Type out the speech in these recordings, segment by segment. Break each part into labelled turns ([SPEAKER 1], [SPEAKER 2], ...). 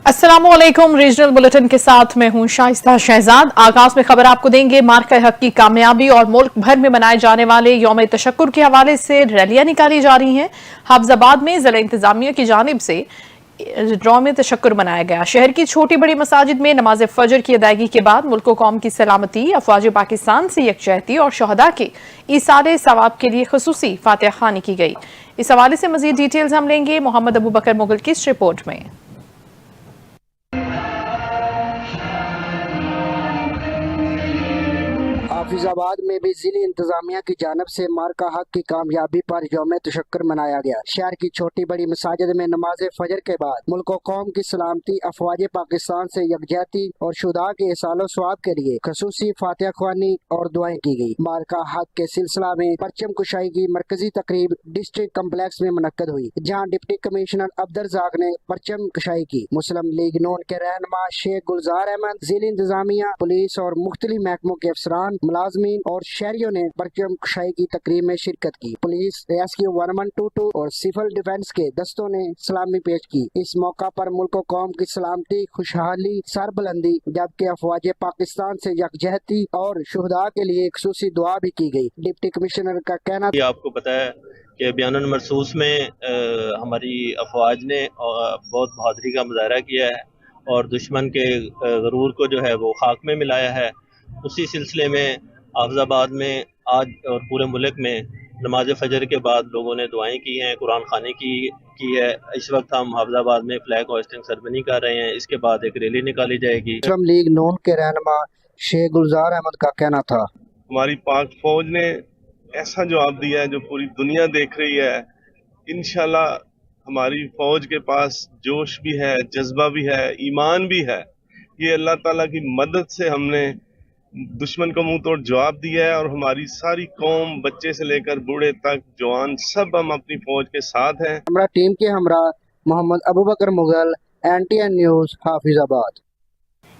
[SPEAKER 1] अस्सलामुअलैकुम। Regional bulletin के साथ मैं हूं शाइस्ता शहजाद। आगाज में खबर आपको देंगे मार्का हक की कामयाबी और मुल्क भर में मनाए जाने वाले यौम तशक्कुर के हवाले से रैलियां निकाली जा रही हैं। हाफिजाबाद में जिला इंतजामिया की जानिब से यौम तशक्कुर मनाया गया। शहर की छोटी बड़ी मसाजिद में नमाज फजर की अदायगी के बाद मुल्क कौम की सलामती, अफवाज पाकिस्तान से यकजहती और शहदा के ईसारे सवाब के लिए खुसूसी फातिहा खानी की गई। इस हवाले से मजीद डिटेल्स हम लेंगे मोहम्मद अबू बकर मुगल की इस रिपोर्ट में।
[SPEAKER 2] हाफिजाबाद में भी जिले इंतजामिया की जानब से मार्का हक की कामयाबी पर यौम तशक्कुर मनाया गया। शहर की छोटी बड़ी मसाजिद में नमाज फजर के बाद मुल्क कौम की सलामती, अफवाज पाकिस्तान से यकजहती और शुदा के इसालो स्वाब के लिए खसूसी फातिहा ख्वानी और दुआएं की गई। मार्का हक के सिलसिला में परचम कुशाई की मरकजी तकरीब डिस्ट्रिक्ट कम्प्लेक्स में मुनक्कद हुई, जहाँ डिप्टी कमिश्नर अब्दुर्रज़ाक ने परचम कुशाई की। मुस्लिम लीग नून के रहनुमा शेख गुलजार अहमद, जिले इंतजामिया, पुलिस और मुख्तलिफ महकमों के अफसरान, मुलाजमीन और शहरियों ने परचम कुशाई की तकरीब में शिरकत की। पुलिस, रेस्क्यू 1122 और सिविल डिफेंस के दस्तों ने सलामी पेश की। इस मौका पर मुल्क कौम की सलामती, खुशहाली, सरबुलंदी, जबकि अफवाज पाकिस्तान से यकजहती और शुहदा के लिए खुसूसी दुआ भी की गई। डिप्टी कमिश्नर का कहना,
[SPEAKER 3] आपको पता है कि बयानुल मरसूस में हमारी अफवाज ने बहुत बहादुरी का मुजाहरा किया है और दुश्मन के गरूर को जो है वो खाक में मिलाया है। उसी सिलसिले में हाफिजाबाद में आज और पूरे मुल्क में नमाज फजर के बाद लोगों ने दुआएं की हैं, कुरान खानी की है। इस वक्त हम हाफिजाबाद में फ्लैग होस्टिंग सेरेमनी कर रहे हैं। इसके बाद एक रैली निकाली जाएगी।
[SPEAKER 2] मुस्लिम लीग नून के रहनुमा शेख गुलजार अहमद का कहना था,
[SPEAKER 4] हमारी पाक फौज ने ऐसा जवाब दिया है जो पूरी दुनिया देख रही है। इंशाल्लाह हमारी फौज के पास जोश भी है, जज्बा भी है, ईमान भी है। ये अल्लाह ताला की मदद से हमने दुश्मन को मुंह तोड़ जवाब दिया है और हमारी सारी कौम, बच्चे से लेकर बूढ़े तक, जवान, सब हम अपनी फौज के साथ हैं।
[SPEAKER 2] हमारा टीम के हमरा मोहम्मद अबू बकर मुगल, NTN न्यूज, हाफिजाबाद।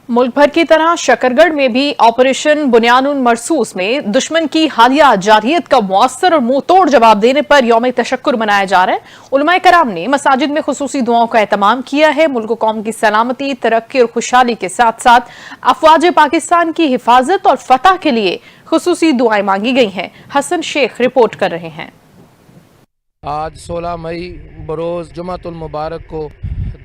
[SPEAKER 1] मुल्क भर की तरह शकरगढ़ में भी ऑपरेशन बुनियानुल मरसूस में दुश्मन की हालिया जारहियत का मुअस्सर और मुंह तोड़ जवाब देने पर यौम तशक्कुर मनाया जा रहा है। उलमाए कराम ने मसाजिद में खुसूसी दुआओं का एहतमाम किया है। मुल्क कौम की सलामती, तरक्की और खुशहाली के साथ साथ अफवाज पाकिस्तान की हिफाजत और फतह के लिए खुसूसी दुआएं मांगी गई हैं। हसन शेख रिपोर्ट कर रहे हैं।
[SPEAKER 5] आज 16 मई बरोज़ जुमातुल मुबारक को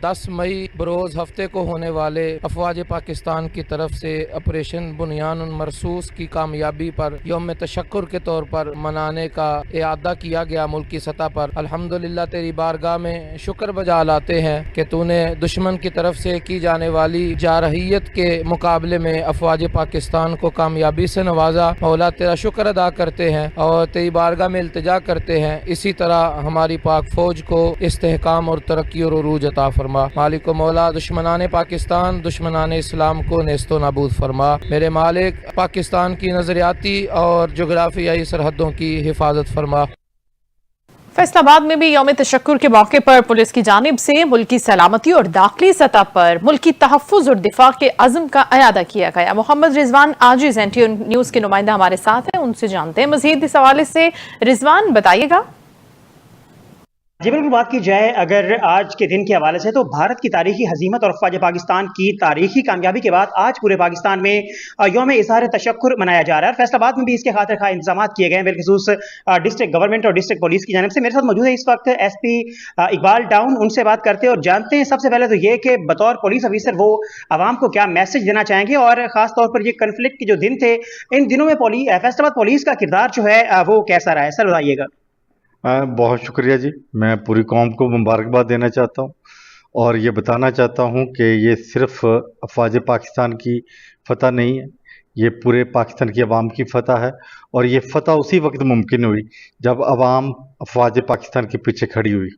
[SPEAKER 5] 10 मई बरोज़ हफ्ते को होने वाले अफवाज पाकिस्तान की तरफ से ऑपरेशन बुनियानुल मरसूस की कामयाबी पर यौम तशक्कुर के तौर पर मनाने का इरादा किया गया। मुल्क की सतह पर अल्हम्दुलिल्लाह तेरी बारगाह में शुक्र बजा लाते हैं कि तूने दुश्मन की तरफ से की जाने वाली जारहियत के मुकाबले में अफवाज पाकिस्तान को कामयाबी से नवाजा। मौला तेरा शुक्र अदा करते हैं और तेरी बारगाह में इल्तिजा करते हैं इसी तरह हमारी पाक फौज को इस्तेहकाम और तरक्की और उरूज अता फरमा। मालिक मौला दुश्मनाने पाकिस्तान, दुश्मनाने इस्लाम को नेस्तो नाबूद फरमा। मेरे मालिक पाकिस्तान की नजरियाती और जोग्राफियाई सरहदों की हिफाजत फरमा।
[SPEAKER 1] फैसलाबाद में भी यौम तशक्कुर के मौके पर पुलिस की जानिब से मुल्क की सलामती और दाखिली सतह पर मुल्क की तहफ़्फ़ुज़ और दिफा के अज़्म का अयादा किया गया। मोहम्मद रिजवान आजिज NTN न्यूज़ के नुमाइंदा हमारे साथ हैं, उनसे जानते हैं मजीद इस हवाले से। रिजवान, बताइएगा।
[SPEAKER 6] जी बिल्कुल, बात की जाए अगर आज के दिन के हवाले से तो भारत की तारीखी हजीमत और अफवाज पाकिस्तान की तारीखी कामयाबी के बाद आज पूरे पाकिस्तान में यौम इज़हार तशक्कुर मनाया जा रहा है। फैसलाबाद में भी इसके खातिर खा इंतजाम किए गए हैं, बिलखुसूस डिस्ट्रिक्ट गवर्नमेंट और डिस्ट्रिक्ट पुलिस की जानिब से। मेरे साथ मौजूद है इस वक्त SP इकबाल डाउन, उनसे बात करते हैं और जानते हैं सबसे पहले तो ये कि बतौर पुलिस ऑफिसर वो आवाम को क्या मैसेज देना चाहेंगे और ख़ास तौर पर ये कन्फ्लिक्ट के जो दिन थे इन दिनों में फैसलाबाद पुलिस का किरदार जो है वो कैसा रहा है, सर बताइएगा।
[SPEAKER 7] बहुत शुक्रिया जी। मैं पूरी कौम को मुबारकबाद देना चाहता हूँ और ये बताना चाहता हूँ कि ये सिर्फ अफवाज पाकिस्तान की फतह नहीं है, ये पूरे पाकिस्तान की आवाम की फतह है और ये फतह उसी वक्त मुमकिन हुई जब आवाम अफवाज पाकिस्तान के पीछे खड़ी हुई।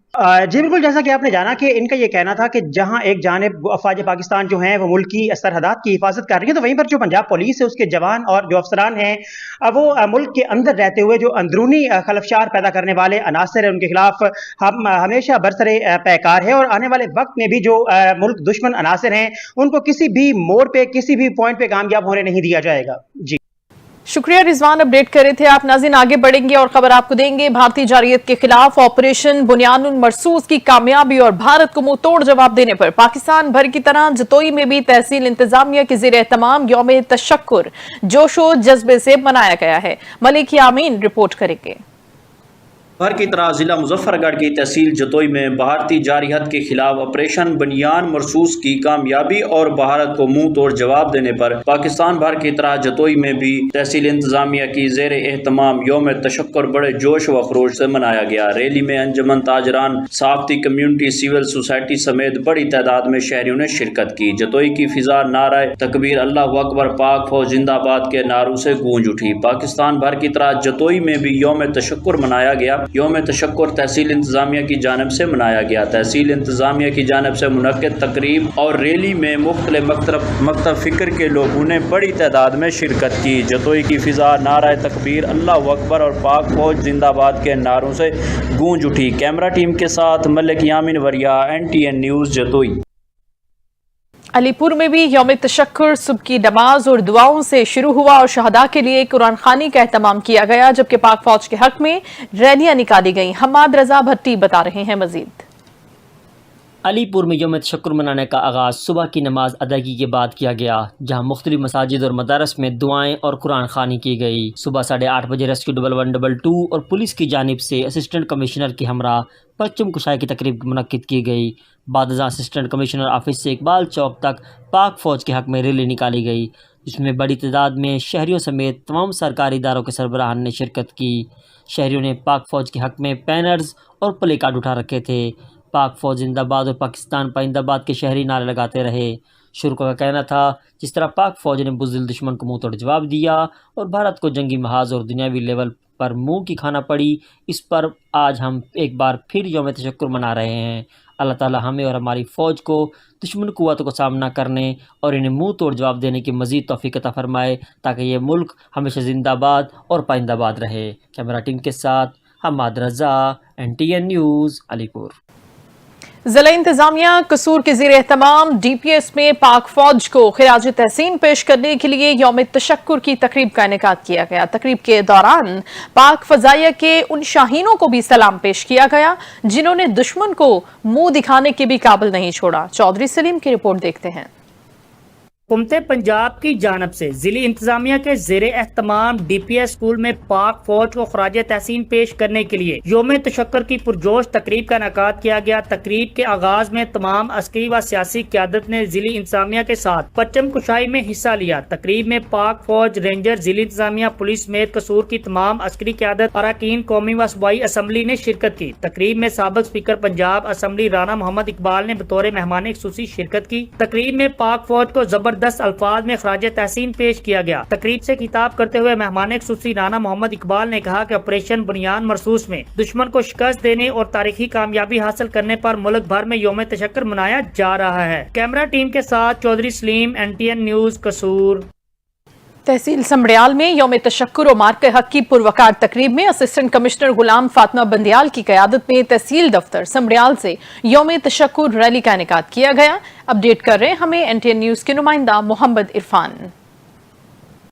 [SPEAKER 6] जी बिल्कुल, जैसा कि आपने जाना कि इनका ये कहना था कि जहां एक जानिब अफवाज पाकिस्तान जो हैं वो मुल्क की सरहदात की हिफाजत कर रही है, तो वहीं पर जो पंजाब पुलिस है उसके जवान और जो अफसरान हैं वो मुल्क के अंदर रहते हुए जो अंदरूनी खलफशार पैदा करने वाले अनासर है उनके खिलाफ हम हमेशा बरसरे पैकार है और आने वाले वक्त में भी जो मुल्क दुश्मन अनासर हैं उनको किसी भी मोड़ पे, किसी भी पॉइंट पे कामयाब होने नहीं दिया जाएगा। जी
[SPEAKER 1] शुक्रिया रिजवान, अपडेट कर रहे थे आप। नाज़रीन आगे बढ़ेंगे और खबर आपको देंगे। भारतीय जारहियत के खिलाफ ऑपरेशन बुनियानुल मरसूस की कामयाबी और भारत को मुंह तोड़ जवाब देने पर पाकिस्तान भर की तरह जतोई में भी तहसील इंतजामिया के ज़ेर एहतमाम यौम तशक्कुर जोशो जज्बे से मनाया गया है। मलिक यामीन रिपोर्ट करेंगे।
[SPEAKER 8] भर की तरह जिला मुजफ्फरगढ़ की तहसील जतोई में भारतीय जारहियत के खिलाफ ऑपरेशन बुनियान मरसूस की कामयाबी और भारत को मुंह तोड़ जवाब देने पर पाकिस्तान भर की तरह जतोई में भी तहसील इंतजामिया की ज़ेर एहतमाम यौम तशक्कुर बड़े जोश व खरोश से मनाया गया। रैली में अंजुमन ताजरान, सहाफ़ती कम्यूनिटी, सिविल सोसाइटी समेत बड़ी तादाद में शहरियों ने शिरकत की। जतोई की फिजा नारा तकबीर, अल्लाहु अकबर, पाक फौज जिंदाबाद के नारों से गूंज उठी। पाकिस्तान भर की तरह जतोई में भी यौम तशक्कुर मनाया गया। यौम तशक्कुर तहसील इंतजामिया की जानिब से मनाया गया। तहसील इंतजामिया की जानिब से मुनक्किद तकरीब और रैली में मुख्तलिफ मकतब फ़िक्र के लोगों ने बड़ी तादाद में शिरकत की। जतोई की फिजा नारा तकबीर, अल्लाहु अकबर और पाक फौज जिंदाबाद के नारों से गूंज उठी। कैमरा टीम के साथ मलिक यामीन वरिया, NTN न्यूज़ जतोई।
[SPEAKER 1] अलीपुर में भी यौम तशक्कुर सुबह की नमाज और दुआओं से शुरू हुआ और शहदा के लिए कुरान खानी का एहतमाम किया गया, जबकि पाक फौज के हक में रैलियां निकाली गईं। हमाद रजा भट्टी बता रहे हैं मजीद।
[SPEAKER 9] अलीपुर में यौम तशक्कुर मनाने का आगाज़ सुबह की नमाज अदायगी के बाद किया गया, जहां मुख्तलिफ मसाजिद और मदारस में दुआएं और कुरान खानी की गई। सुबह 8:30 बजे रेस्क्यू 1122 और पुलिस की जानिब से असिस्टेंट कमिश्नर की हमरा परचम कुशाई की तकरीब मुनक्किद की गई। बाद असिस्टेंट कमिश्नर ऑफिस से इकबाल चौक तक पाक फौज के हक में रैली निकाली गई, जिसमें बड़ी तादाद में शहरियों समेत तमाम सरकारी इदारों के सरबराहान ने शिरकत की। शहरियों ने पाक फौज के हक में बैनर्स और प्ले कार्ड उठा रखे थे। पाक फौज जिंदाबाद और पाकिस्तान पाइंदाबाद के शहरी नारे लगाते रहे। शुरू का कहना था, जिस तरह पाक फौज ने बुज़दिल दुश्मन को मुंह तोड़ जवाब दिया और भारत को जंगी महाज और दुनियावी लेवल पर मुंह की खाना पड़ी, इस पर आज हम एक बार फिर यौम तशक्कुर मना रहे हैं। अल्लाह ताला हमें और हमारी फ़ौज को दुश्मन कुव्वतों का सामना करने और इन्हें मुंह तोड़ जवाब देने की मज़ीद तौफ़ीक़ अता फ़रमाए, ताकि ये मुल्क हमेशा जिंदाबाद और पाइंदाबाद रहे। कैमरा टीम के साथ हमाद रज़ा, NTN न्यूज़ अलीपुर।
[SPEAKER 1] जिला इंतजामिया कसूर के ज़ेर एहतमाम DPS में पाक फौज को खिराज तहसीन पेश करने के लिए यौम तशक्कुर की तकरीब का इनेकाद किया गया। तकरीब के दौरान पाक फजाइया के उन शाहीनों को भी सलाम पेश किया गया जिन्होंने दुश्मन को मुंह दिखाने के भी काबिल नहीं छोड़ा। चौधरी सलीम की रिपोर्ट देखते हैं।
[SPEAKER 10] हुकूमत पंजाब की जानब से जिली इंतजामिया के ज़ेरे एहतमाम DPS स्कूल में पाक फौज को खराज तहसीन पेश करने के लिए यौम तशक्कुर की पुरजोश तकरीब का इनेकाद किया गया। तकरीब के आगाज में तमाम अस्करी व सियासी क़यादत ने जिली इंतजामिया के साथ परचम कुशाई में हिस्सा लिया। तकरीब में पाक फौज, रेंजर, जिली इंतजामिया, पुलिस समेत कसूर की तमाम अस्करी क़यादत, अरकान कौमी व सूबाई असम्बली ने शिरकत की। तकरीब में साबिक़ स्पीकर पंजाब असम्बली राना मोहम्मद इकबाल ने बतौर मेहमान खुसूसी शिरकत की। तकरीब में पाक फौज को जबरदस्त अल्फाज में खराज तहसीन पेश किया गया। तकरीब से खिताब करते हुए मेहमान खुसूसी राना मोहम्मद इकबाल ने कहा कि ऑपरेशन बुनियान मरसूस में दुश्मन को शिकस्त देने और तारीखी कामयाबी हासिल करने पर मुल्क भर में यौम तशक्कुर मनाया जा रहा है। कैमरा टीम के साथ चौधरी सलीम, NTN न्यूज़ कसूर।
[SPEAKER 1] तहसील समड़ियाल में यौम तशक्कुर और मार्के हक की पुरवकार तकरीब में असिस्टेंट कमिश्नर गुलाम फातिमा बंदियाल की क़यादत में तहसील दफ्तर समड़ियाल से यौम तशक्कुर रैली का इनेकाद किया गया। अपडेट कर रहे हैं हमें NTN न्यूज़ के नुमाइंदा मोहम्मद इरफान।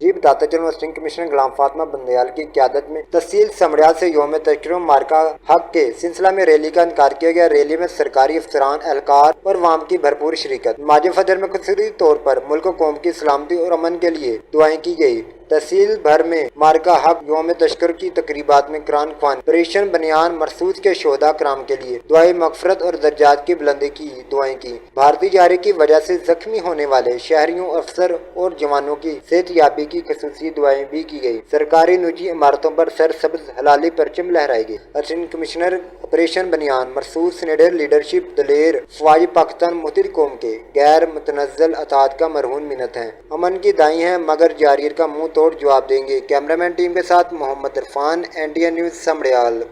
[SPEAKER 2] जी बताते चलो, असिस्टेंट कमिश्नर गुलाम फातिमा बंदियाल की क़यादत में तहसील समड़ियाल से यौम तशक्कुर मार्का हक के सिलसिला में रैली का इनकार किया गया। रैली में सरकारी अफसरान, एहलकार और वाम की भरपूर शिरकत। माजी फजर में खुसूसी तौर पर मुल्क कौम की सलामती और अमन के लिए दुआएं की गई। तहसील भर में मार्का हक यौम तशक्कुर की तकरीबात में कुरान ख्वान, ऑपरेशन बनियान मरसूस के शोहदा कराम के लिए दुआई मगफरत और दर्जात की बुलंदी की दुआएं की। भारतीय जारी की वजह से जख्मी होने वाले शहरियों, अफसर और जवानों की सेहतयाबी की खसूसी दुआएं भी की गई। सरकारी निजी इमारतों पर सरसब्ज हलाली परचम लहराए गए। असिस्टेंट कमिश्नर ऑपरेशन बनियान मरसूस निडर लीडरशिप दलेर फौज पाकिस्तान मुतहद कौम के गैर मुतनज़्ज़ल अताअत का मरहून मिन्नत है। अमन की दाई है मगर जारियत का मुंह तोड़ जवाब देंगे। कैमरामैन टीम के साथ Mohammad Irfan, NTN news Samriyal.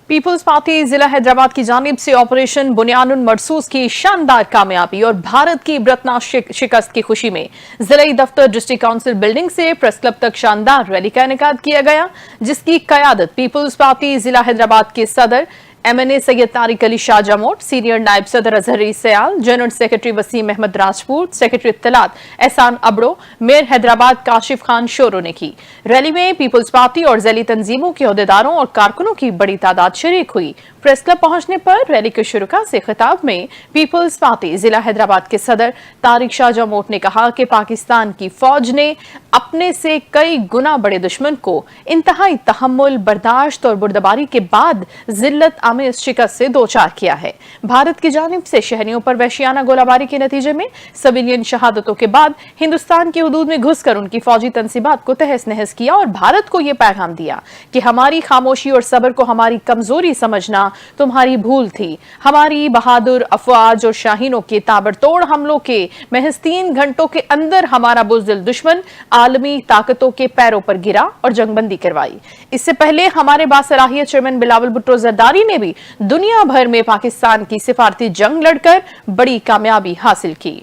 [SPEAKER 1] Peoples party जिला हैदराबाद की जानिब से ऑपरेशन बुनियानुल मरसूस की शानदार कामयाबी और भारत की इबरतनाक शिकस्त की खुशी में जिला दफ्तर, डिस्ट्रिक्ट काउंसिल बिल्डिंग से प्रेस क्लब तक शानदार रैली का इनेकाद किया गया, जिसकी क़यादत पीपल्स पार्टी जिला हैदराबाद के सदर MNA सैयद तारिक अली शाह जमोट, सीनियर नायब सदर Azhari Sayal, general secretary Waseem Ahmed Rajput, secretary इत्तलात एहसान अबड़ो, मेयर हैदराबाद काशिफ खान शोरो ने की। रैली में पीपल्स पार्टी और ज़ैली तंजीमों के अहदेदारों और कारकुनों की बड़ी तादाद शरीक हुई। प्रेस क्लब पहुंचने पर रैली के शुरुका से खिताब में पीपल्स पार्टी जिला हैदराबाद के सदर तारिक शाह जमोट ने कहा कि पाकिस्तान की फौज ने अपने से कई गुना बड़े दुश्मन को इंतहाई तहम्मुल, बर्दाश्त और बुर्दबारी के बाद जिल्लत आमेज शिकस्त से दो चार किया है। भारत की जानिब से शहरियों पर वहशियाना गोलाबारी के नतीजे में सिविलियन शहादतों के बाद हिंदुस्तान की हुदूद में घुसकर उनकी फौजी तंसीबात को तहस नहस किया और भारत को यह पैगाम दिया कि हमारी खामोशी और सब्र को हमारी कमजोरी समझना तुम्हारी भूल थी। हमारी बहादुर अफवाज और शाहीनों के ताबड़तोड़ हमलों के महज 3 घंटों के अंदर हमारा बुज़दिल दुश्मन आलमी ताकतों के पैरों पर गिरा और जंगबंदी करवाई। इससे पहले हमारे बासलाहियत चेयरमैन बिलावल भुट्टो जरदारी ने भी दुनिया भर में पाकिस्तान की सिफारती जंग लड़कर बड़ी कामयाबी हासिल की।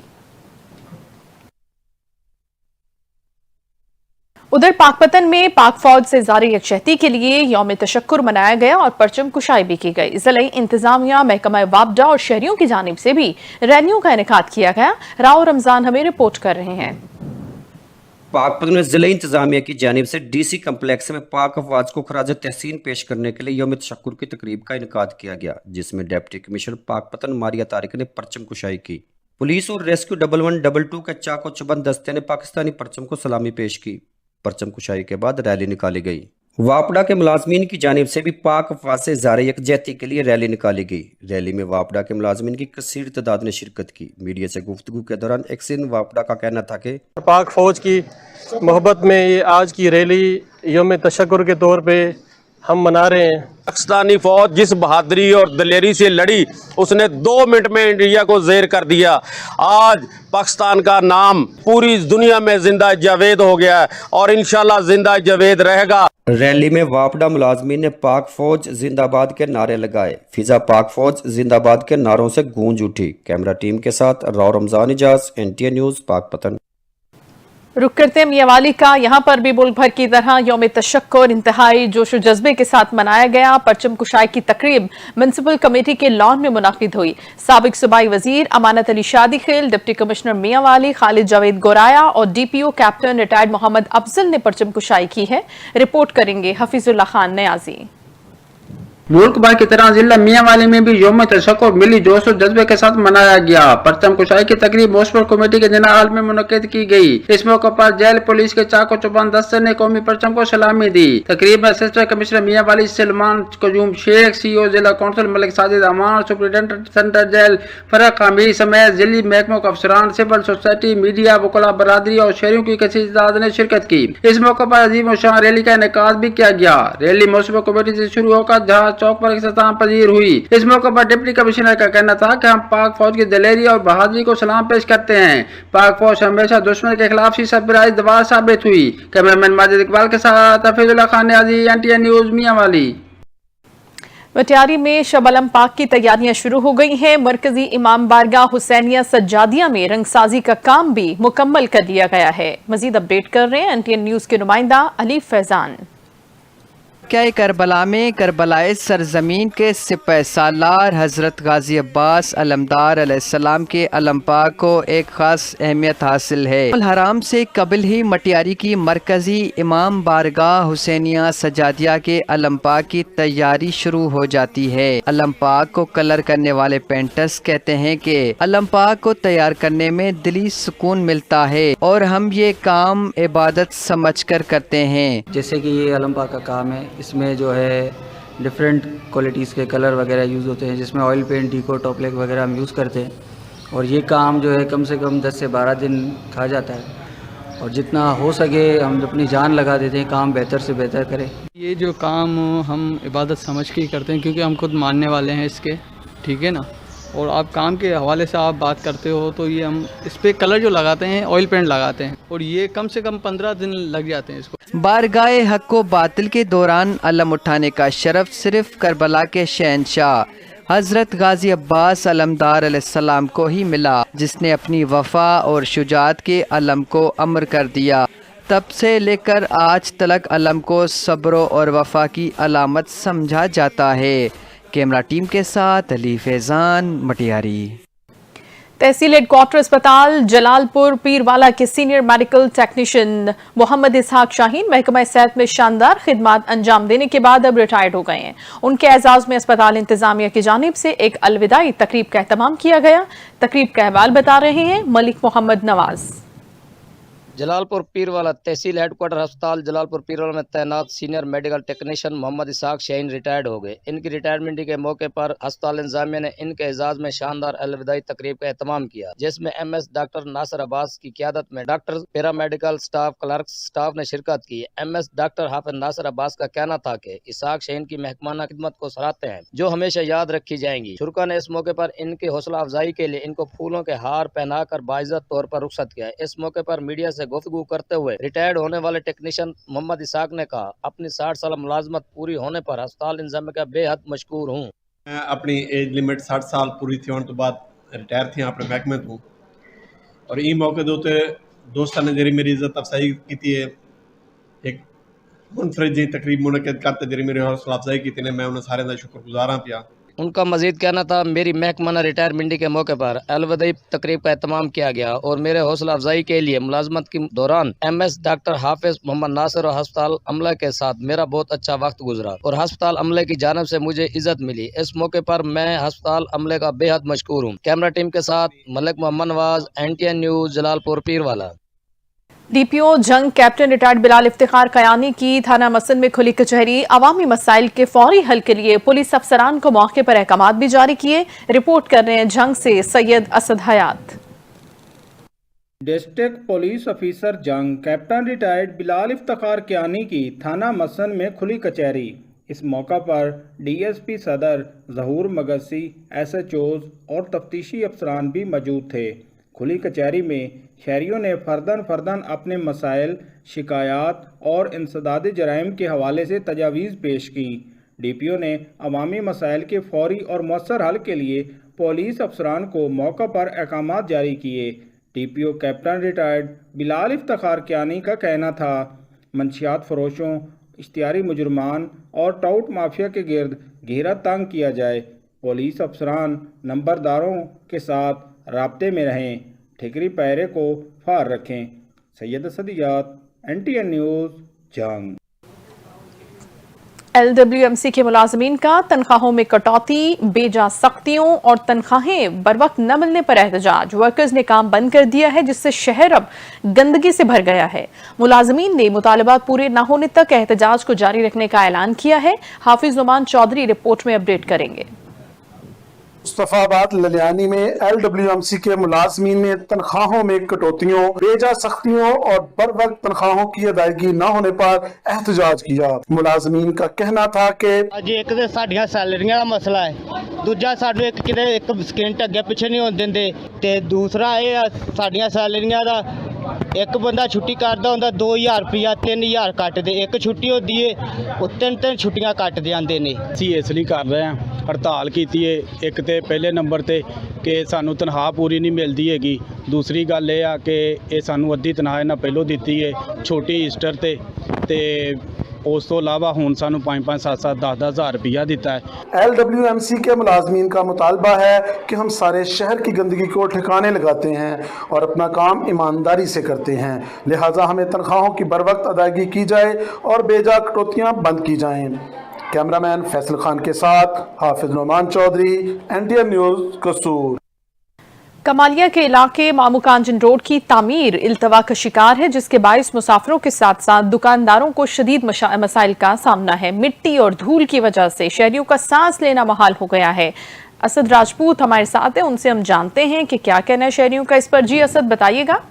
[SPEAKER 1] उधर पाकपतन में पाक फौज से जारी यकजहती के लिए यौम तशक्कुर मनाया गया और परचम कुशाई भी की गई। जिला इंतजामिया, महकमा वापडा और शहरियों की जानिब से भी रैलियों का इनेकाद किया गया। राव रमजान हमें रिपोर्ट कर रहे हैं।
[SPEAKER 11] पाकपतन में जिला इंतजामिया की जानिब से DC कम्प्लेक्स में पाक अफवाज को खराज तहसीन पेश करने के लिए यौम तशक्कुर की तकरीब का इनेकाद किया गया, जिसमें डिप्टी कमिश्नर पाकपतन मारिया तारिक ने परचम कुशाई की। पुलिस और रेस्क्यू 1112 के चाको चबंद दस्ते ने पाकिस्तानी परचम को सलामी पेश की। परचम कुशाई के बाद रैली निकाली गई। वापडा के मुलाजमीन की जानिब से भी पाक अफवाज से जारी यकजहती के लिए रैली निकाली गई। रैली में वापडा के मुलाजमीन की कसीर तादाद ने शिरकत की। मीडिया से गुफ्तगू के दौरान एक्सिन वापडा का कहना था कि
[SPEAKER 12] पाक फौज की मोहब्बत में ये आज की रैली यौम तशक्कुर के तौर पे हम मना रहे हैं।
[SPEAKER 13] पाकिस्तानी फौज जिस बहादुरी और दलेरी से लड़ी, उसने 2 मिनट में इंडिया को ज़ेर कर दिया। आज पाकिस्तान का नाम पूरी दुनिया में जिंदा जावेद हो गया है और इंशाल्लाह जिंदा जावेद रहेगा।
[SPEAKER 11] रैली में वापडा मुलाजमीन ने पाक फौज जिंदाबाद के नारे लगाए। फिजा पाक फौज जिंदाबाद के नारों से गूंज उठी। कैमरा टीम के साथ राव रमजान इजाज, NTA न्यूज़, पाकपतन।
[SPEAKER 1] रुक करते हैं मियावाली का। यहाँ पर भी मुल्क भर की तरह यौम तशक्कुर इंतहाई जोश व जज्बे के साथ मनाया गया। परचम कुशाई की तकरीब म्युनिसिपल कमेटी के लॉन में मुनाकिद हुई। साबिक सूबाई वजीर अमानत अली शादी खेल, डिप्टी कमिश्नर मियावाली, खालिद जावेद गोराया और DPO captain retired Mohammad Afzal ने परचम कुशाई की है। रिपोर्ट करेंगे हफीजुल्ला खान नयाजी।
[SPEAKER 14] मुल्क भर की तरह जिला मियांवाली में भी यौम तशक्कुर मिली जोश और जज्बे के साथ मनाया गया। परचम कुशाई की तकरीब म्युनिसिपल कमेटी के जना हॉल में मुनक्किद की गई। इस मौके पर जेल पुलिस के चाको चौबंद दस्ते ने कौमी परचम को सलामी दी। तकरीब में assistant commissioner Mianwali Salman Qayyum Sheikh, CEO जिला council Malik Sajid Aman, superintendent central jail Farooq Hameed समेत जिली महकमों के अफसरान, सिविल सोसाइटी, मीडिया, वकला बरादरी और शहरियों की कसीर तादाद ने शिरकत की। इस मौके पर अजीम शान रैली का इनेकाद भी किया गया। रैली म्युनिसिपल कमेटी से शुरू होकर जहाज चौक पर इख्तिताम पजीर हुई। इस मौके पर डिप्टी कमिश्नर का कहना था कि हम पाक फौज की दलेरी और बहादुरी को सलाम पेश करते हैं। पाक फौज हमेशा दुश्मन के खिलाफ शीशा दवा साबित हुई। कैमरामैन माजिद इकबाल के साथ हफीजुल्ला खान नियाजी, NTA न्यूज़, मियांवाली।
[SPEAKER 1] मटियारी में शब अलम पाक की तैयारियां शुरू हो गई हैं। मरकजी इमाम बारगाह हुसैनिया सज्जादिया में रंगसाजी का काम भी मुकम्मल कर लिया गया है। मजीद अपडेट कर रहे हैं NTA न्यूज़ के नुमाइंदा अली फैजान।
[SPEAKER 15] क्या करबला में करबलाए सरजमीन के सिपह सालार हज़रत गाजी अब्बास अलमदार अलैहिस्सलाम के अलम पाक को एक ख़ास अहमियत हासिल है। हराम से कबल ही मटियारी की मरकज़ी इमाम बारगाह हुसैनिया सजादिया के अलम पाक की तैयारी शुरू हो जाती है। अलम पाक को कलर करने वाले पेंटर्स कहते हैं कि अलम पाक को तैयार करने में दिली सुकून मिलता है और हम ये काम इबादत समझ कर करते हैं।
[SPEAKER 16] जैसे कि ये अलम पाक का काम है, इसमें जो है डिफरेंट क्वालिटीज़ के कलर वगैरह यूज़ होते हैं, जिसमें ऑयल पेंट, डीको, टॉपलेक वगैरह हम यूज़ करते हैं। और ये काम जो है कम से कम 10 से 12 दिन खा जाता है और जितना हो सके हम अपनी जान लगा देते हैं, काम बेहतर से बेहतर करें।
[SPEAKER 17] ये जो काम हम इबादत समझ के ही करते हैं क्योंकि हम खुद मानने वाले हैं इसके, ठीक है ना। और आप काम के हवाले से आप बात करते हो तो ये हम इस पे कलर जो लगाते हैं ऑयल पेंट लगाते हैं और ये कम से कम 15 दिन लग जाते हैं इसको।
[SPEAKER 15] बारगाए हक व बातिल के दौरान अलम उठाने का शरफ सिर्फ करबला के शहंशाह हज़रत गाजी अब्बास अलमदार अलैहिस्सलाम को ही मिला, जिसने अपनी वफा और शुजात के अलम को अमर कर दिया। तब से लेकर आज तलक अलम को सब्र और वफा की अलामत समझा जाता है। कैमरा टीम के साथ अली फैजान मटियारी।
[SPEAKER 1] तहसील हेडक्वार्टर अस्पताल जलालपुर पीरवाला के सीनियर मेडिकल टेक्नीशियन मोहम्मद इसहाक शाहीन महकमा सेहत में शानदार खिदमत अंजाम देने के बाद अब रिटायर्ड हो गए हैं। उनके एजाज में अस्पताल इंतजामिया की जानिब से एक अलविदाई तकरीब का एहतमाम किया गया। तकरीब का अहवाल बता रहे हैं मलिक मोहम्मद नवाज।
[SPEAKER 18] जलालपुर पीरवाला तहसील हेडक्वार्टर अस्पताल जलालपुर पीरवाला में तैनात सीनियर मेडिकल टेक्नीशियन मोहम्मद इसहाक शाहीन रिटायर्ड हो गए। इनकी रिटायरमेंट के मौके पर अस्पताल इंतजामिया ने इनके एजाज में शानदार अलविदाई तकरीब का एहतमाम किया, जिसमें MS डॉक्टर नासिर अब्बास की क़यादत में doctor, paramedical staff, clerk staff ने शिरकत की। MS डॉक्टर हाफिज नासिर अब्बास का कहना था कि इसहाक शाहीन की महकमाना खिदमत को सराहते हैं, जो हमेशा याद रखी जाएंगी। शुरा ने इस मौके पर इनकी हौसला अफजाई के लिए इनको फूलों के हार पहनाकर बाइज्जत तौर पर रुखसत किया। इस मौके पर मीडिया से गुफ्तगू करते हुए रिटायर्ड होने वाले टेक्नीशियन मोहम्मद इसहाक ने कहा, अपनी 60 साल मुलाजमत पूरी होने पर अस्पताल इंतजामिया का बेहद मशकूर हूँ।
[SPEAKER 19] मैं अपनी एज लिमिट 60 साल पूरी थी होने तो बाद रिटायर थी अपने महकमे तो, और ई मौके दोते दोस्तों ने जरी मेरी इज्जत अफजाई की है, एक मुनफरिद जी तकरीब मुनक़िद करते जरी मेरी हौसला अफजाई की ने, मैं उन्हें सारे का शुक्रगुजार हाँ पिया।
[SPEAKER 18] उनका मजीद कहना था, मेरी महकमाना रिटायरमेंट के मौके पर अलविदाई तकरीब का एहतमाम किया गया और मेरे हौसला अफजाई के लिए मुलाजमत के दौरान MS डॉक्टर हाफिज मोहम्मद नासिर और हस्पताल अमला के साथ मेरा बहुत अच्छा वक्त गुजरा और हस्पताल अमले की जानिब से मुझे इज्जत मिली। इस मौके पर मैं हस्पताल अमले का बेहद मशकूर हूँ। कैमरा टीम के साथ Malik Mohammad Nawaz, NTN news, Jalalpur Pirwala.
[SPEAKER 1] DPO Jhang captain retired Bilal Iftikhar Kayani की थाना मसन में खुली कचहरी। अवामी मसाइल के फौरी हल के लिए पुलिस अफसरान को मौके पर अहकामात भी जारी किए। रिपोर्ट कर रहे हैं जंग से सैयद असद हयात।
[SPEAKER 20] डिस्ट्रिक्ट पुलिस ऑफिसर जंग कैप्टन रिटायर्ड बिलाल इफ्तिखार कयानी की थाना मसन में खुली कचहरी। इस मौका पर DSP सदर ज़हूर मगसी, SHOs और तफ्तीशी अफसरान भी मौजूद थे। खुली कचहरी में शहरियों ने फर्दन अपने मसाइल, शिकायत और इंसदाद जराइम के हवाले से तजावीज़ पेश की। DPO ने अवामी मसाइल के फौरी और मौसर हल के लिए पुलिस अफसरान को मौका पर अहकामात जारी किए। DPO captain retired Bilal Iftikhar Kayani का कहना था, मंशियात फरोशों, इश्तिहारी मुजरमान और टाउट माफिया के गिर्द घेरा तंग किया जाए। पुलिस अफसरान नंबरदारों के साथ राब्ते में रहें, ठिकरी पैरे को फार रखें। सैयद सदियात, NTN न्यूज़, जंग।
[SPEAKER 1] LWMC के मुलाजमीन का तनख्वाहों में कटौती, बेजा सख्तियों और तनख्वाहें बर वक्त न मिलने पर एहतजाज। वर्कर्स ने काम बंद कर दिया है, जिससे शहर अब गंदगी से भर गया है। मुलाजमीन ने मुतालबात पूरे न होने तक एहतजाज को जारी रखने का ऐलान किया है। हाफिज नुमान चौधरी रिपोर्ट में अपडेट करेंगे।
[SPEAKER 21] मुस्तफाबाद ललियानी में LWMC के मुलाजमीन ने तनख्वाहों में कटौतियों, बेजा सख्तियों और बर वक्त तनख्वाहों की अदायगी न होने पर एहतजाज किया। मुलाजमीन का कहना था कि
[SPEAKER 22] एक तो साडियां सैलरियां का मसला है, दूजा साडू एक सकेंट अगे पिछे नहीं होने देंदे, ते दूसरा ये साडियां सैलरियां दा एक बंदा छुट्टी करता होंदा 2000 रुपया 3000 कट दे, एक छुट्टी होती है वो 3 छुट्टियां कट दे आंदे ने।
[SPEAKER 23] ਅਸੀਂ ਇਸ ਲਈ ਕਰ ਰਹੇ ਹਾਂ, ਹੜਤਾਲ ਕੀਤੀ ਹੈ। ਇੱਕ ਤੇ ਪਹਿਲੇ ਨੰਬਰ ਤੇ ਕਿ ਸਾਨੂੰ ਤਨਖਾਹ ਪੂਰੀ ਨਹੀਂ ਮਿਲਦੀ ਹੈਗੀ। ਦੂਸਰੀ ਗੱਲ ਇਹ ਆ ਕਿ ਇਹ ਸਾਨੂੰ ਅੱਧੀ ਤਨਖਾਹ ਇਹਨਾਂ ਪਹਿਲੋਂ ਦਿੱਤੀ ਹੈ ਛੋਟੀ ਈਸਟਰ ਤੇ ਉਸ ਤੋਂ ਇਲਾਵਾ ਹੁਣ ਸਾਨੂੰ 5-5, 7-7, 10-10 हज़ार रुपया देता है।
[SPEAKER 21] LWMC के मुलाजमीन का मुतालबा है कि हम सारे शहर की गंदगी को ठिकाने लगाते हैं और अपना काम ईमानदारी से करते हैं, लिहाजा हमें तनख्वाहों की बर वक्त अदायगी की जाए और बेजा कटौतियाँ बंद की जाएँ। कैमरामैन फैसल खान के साथ हाफिज नुमान चौधरी, NTN न्यूज़, कसूर।
[SPEAKER 1] कमालिया के इलाके मामू कांजन रोड की तामीर इल्तवा का शिकार है, जिसके बायस मुसाफिरों के साथ साथ दुकानदारों को शदीद मसाइल का सामना है। मिट्टी और धूल की वजह से शहरियों का सांस लेना महाल हो गया है। असद राजपूत हमारे साथ हैं, उनसे हम जानते हैं कि क्या कहना है शहरियों का इस पर। जी असद, बताइएगा।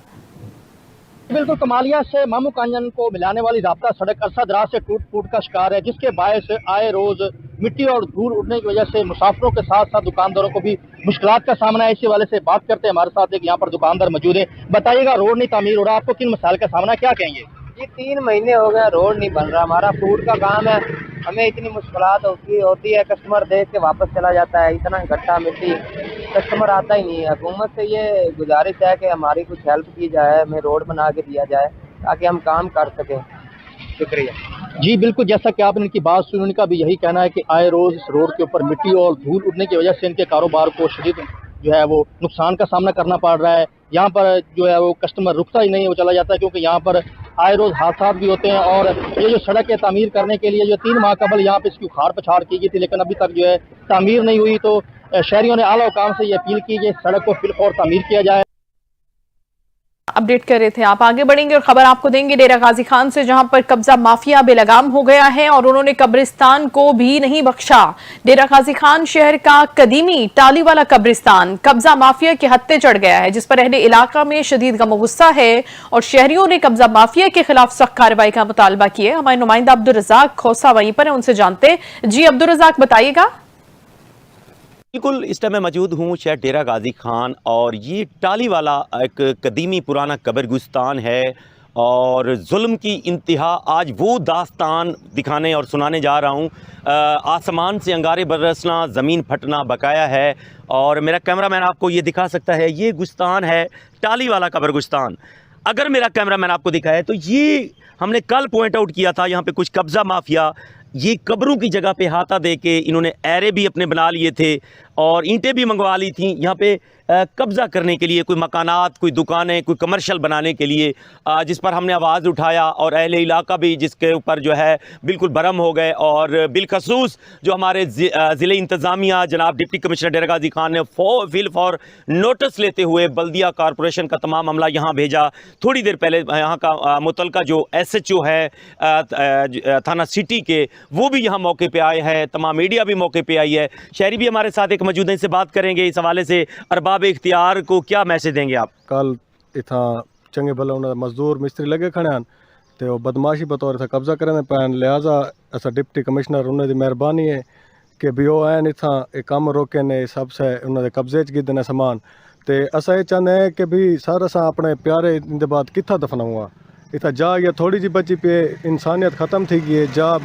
[SPEAKER 24] बिल्कुल, कमालिया से मामू कांजन को मिलाने वाली राब्ता सड़क अरसा दराज से टूट फूट का शिकार है, जिसके बायस आए रोज मिट्टी और धूल उड़ने की वजह से मुसाफिरों के साथ साथ दुकानदारों को भी मुश्किलात का सामना है। इसी वाले से बात करते हैं, हमारे साथ एक यहाँ पर दुकानदार मौजूद है। बताइएगा, रोड नहीं तामीर हो रहा, आपको किन मसाइल का सामना क्या कहेंगे?
[SPEAKER 25] ये 3 महीने हो गए रोड नहीं बन रहा। हमारा फूड का काम है, हमें इतनी मुश्किलात होती है, कस्टमर देख के वापस चला जाता है, इतना गट्टा मिट्टी, कस्टमर आता ही नहीं है। हुकूमत से ये गुजारिश है कि हमारी कुछ हेल्प की जाए, हमें रोड बना के दिया जाए ताकि हम काम कर सकें। शुक्रिया।
[SPEAKER 24] जी बिल्कुल, जैसा कि आपने इनकी बात सुनी, उनका भी यही कहना है कि आए रोज इस रोड के ऊपर मिट्टी और धूल उड़ने की वजह से इनके कारोबार को शदीद जो है वो नुकसान का सामना करना पड़ रहा है। यहाँ पर जो है वो कस्टमर रुकता ही नहीं है, वो चला जाता है, क्योंकि यहाँ पर आए रोज हादसा भी होते हैं। और ये जो सड़क है तामीर करने के लिए जो 3 माह कबल यहाँ पे इसकी उखाड़ पछाड़ की गई थी, लेकिन अभी तक जो है तामीर नहीं हुई। तो शहरियों ने आला हुकाम से ये अपील की कि इस सड़क को फिलफौर तामीर किया जाए।
[SPEAKER 1] अपडेट कर रहे थे आप। आगे बढ़ेंगे और खबर आपको देंगे डेरा गाजी खान से, जहां पर कब्जा माफिया बेलगाम हो गया है और उन्होंने कब्रिस्तान को भी नहीं बख्शा। डेरा गाजी खान शहर का कदीमी टाली वाला कब्रिस्तान कब्जा माफिया के हत्थे चढ़ गया है, जिस पर अहले इलाका में शदीद गम गुस्सा है और शहरियों ने कब्जा माफिया के खिलाफ सख्त कार्रवाई का मुतालबा किया है। हमारे नुमाइंदा अब्दुल रज़ाक खोसा वहीं पर है, उनसे जानते। जी अब्दुल रज़ाक, बताइएगा।
[SPEAKER 3] बिल्कुल, इस टाइम मैं मौजूद हूँ शहर डेरा गाजी खान और ये टाली वाला एक कदीमी पुराना कब्रिस्तान है और जुल्म की इंतहा आज वो दास्तान दिखाने और सुनाने जा रहा हूँ। आसमान से अंगारे बरसना, ज़मीन फटना बकाया है और मेरा कैमरामैन आपको ये दिखा सकता है। ये गुस्तान है टाली वाला कब्रिस्तान। अगर मेरा कैमरामैन आपको दिखाए तो ये हमने कल पॉइंट आउट किया था, यहाँ पे कुछ कब्ज़ा माफिया ये कब्रों की जगह पे हाथा दे के इन्होंने एरे भी अपने बना लिए थे और ईंटें भी मंगवा ली थी यहाँ पे कब्ज़ा करने के लिए, कोई मकानात, कोई दुकानें, कोई कमर्शियल बनाने के लिए, जिस पर हमने आवाज़ उठाया और अहले इलाका भी जिसके ऊपर जो है बिल्कुल बरम हो गए। और बिलखसूस जो हमारे ज़िले इंतज़ामिया जनाब डिप्टी कमिश्नर डेरा गाजी खान ने फिल फॉर नोटिस लेते हुए बल्दिया कॉरपोरेशन का तमाम अमला यहाँ भेजा। थोड़ी देर पहले यहाँ का मुतलका जो SHO है थाना सिटी के, वो भी यहाँ मौके पर आए हैं, तमाम मीडिया भी मौके पर आई है, शहरी भी हमारे साथ एक मौजूद हैं, इनसे बात करेंगे इस हवाले से। अरबाब इख्तियार को क्या मैसेज देंगे आप?
[SPEAKER 12] कल इतना चंगे भले उन्होंने मजदूर मिस्त्री लगे खड़े हैं तो वो बदमाशी बतौर था कब्जा करने पैन, लिहाजा असा डिप्टी कमिश्नर उन्होंने मेहरबानी है कि भी वो आन इतना एक कम रोके ने सबसे उन्होंने कब्जे च गिदने सामान तो असा ये चाहते हैं कि भी सारा सा अपने प्यारे इंदे बाद कितना दफना हुआ इतना जा या थोड़ी जी बची पे इंसानियत ख़त्म थी गई जा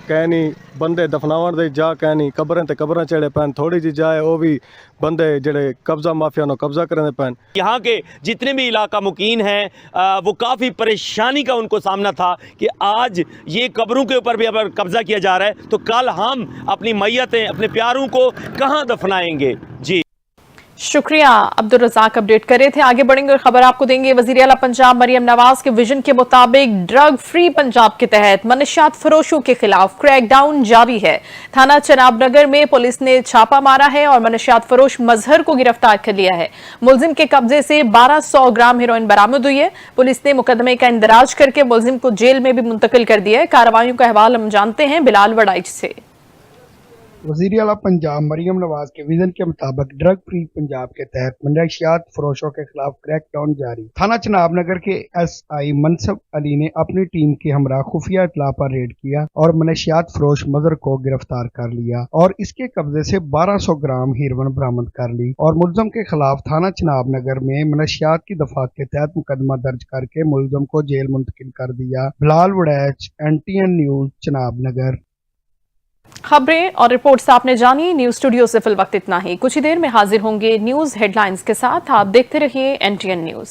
[SPEAKER 12] कहनी बंदे दफनावन दे जा कहनी कब्रें ते कब्रें चढ़े पैन थोड़ी जी जाए वो भी बंदे जड़े कब्जा माफिया नो कब्जा करने पैन।
[SPEAKER 3] यहाँ के जितने भी इलाका मुकीन हैं वो काफ़ी परेशानी का उनको सामना था कि आज ये कब्रों के ऊपर भी अगर कब्जा किया जा रहा है तो कल हम अपनी मैयतें, अपने प्यारों को कहाँ दफनाएंगे। जी
[SPEAKER 1] शुक्रिया अब्दुल रज़ाक, अपडेट कर रहे थे। आगे बढ़ेंगे और खबर आपको देंगे। वज़ीर आला पंजाब मरियम नवाज के विजन के मुताबिक ड्रग फ्री पंजाब के तहत मनशियात फरोशों के खिलाफ क्रैकडाउन जारी है। थाना चनाब नगर में पुलिस ने छापा मारा है और मनशियात फरोश मजहर को गिरफ्तार कर लिया है। मुलजिम के कब्जे से 1200 ग्राम हेरोइन बरामद हुई है। पुलिस ने मुकदमे का इंदराज करके मुलजिम को जेल में भी मुंतकिल कर दिया है। कार्रवाइयों का अहवाल हम जानते हैं बिलाल वड़ाइच से।
[SPEAKER 4] वज़ीर आला पंजाब मरियम नवाज के विजन के मुताबिक ड्रग फ्री पंजाब के तहत मनशियात फरोशों के खिलाफ क्रैकडाउन जारी। थाना चनाब नगर के SI मनसब अली ने अपनी टीम के हमरा खुफिया इत्तला पर रेड किया और मनशियात फरोश मजहर को गिरफ्तार कर लिया और इसके कब्जे से 1200 ग्राम हेरोइन बरामद कर ली और मुलजम के खिलाफ थाना चनाब नगर में मनशियात की दफात के तहत मुकदमा दर्ज करके मुलजम को जेल मुंतकिल कर दिया। बिलाल वड़ैच, NTN न्यूज, चनाब नगर।
[SPEAKER 1] खबरें और रिपोर्ट्स आपने जानी। न्यूज स्टूडियो से फिल वक्त इतना ही। कुछ ही देर में हाजिर होंगे न्यूज हेडलाइंस के साथ। आप देखते रहिए NTN न्यूज।